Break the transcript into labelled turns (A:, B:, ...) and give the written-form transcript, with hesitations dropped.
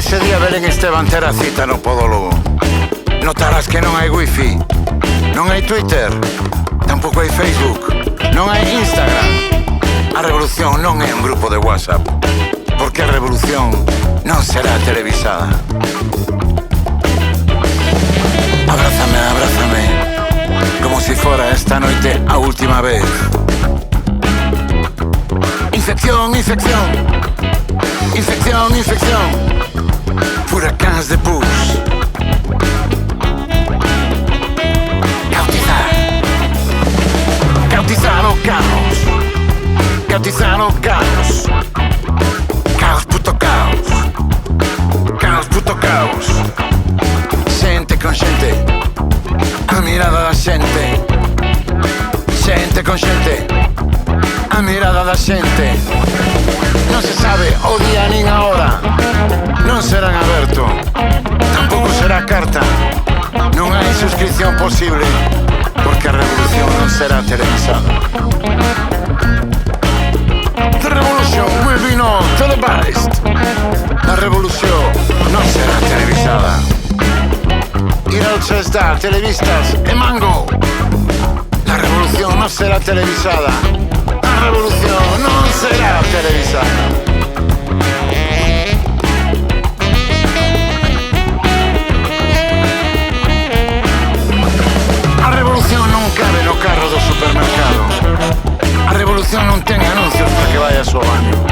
A: ese día Belén Esteban terá cita no podólogo. Notarás que non hai wifi, non hai Twitter, tampouco hai Facebook, non hai Instagram. A revolución non é un grupo de WhatsApp, porque a revolución non será televisada. Abrázame, abrázame, como si fora esta noite a última vez. Infección, infección, infección, infección, furacáns de pus. Cautizar o caos, cautizar o caos. Caos, puto caos, caos, puto caos. Xente con xente, a mirada da xente. Xente con xente, a mirada da xente. Non se sabe o día nin a hora, non serán aberto, tampouco será carta. Non hai suscripción posible, porque a revolución non será televisada. The revolution will be not televised. A revolución non será televisada. Inoltre está televistas e mango. La revolución non será televisada. La revolución non será televisada. A revolución non cabe no carro do supermercado. A revolución non ten anuncios para que vayas ao baño.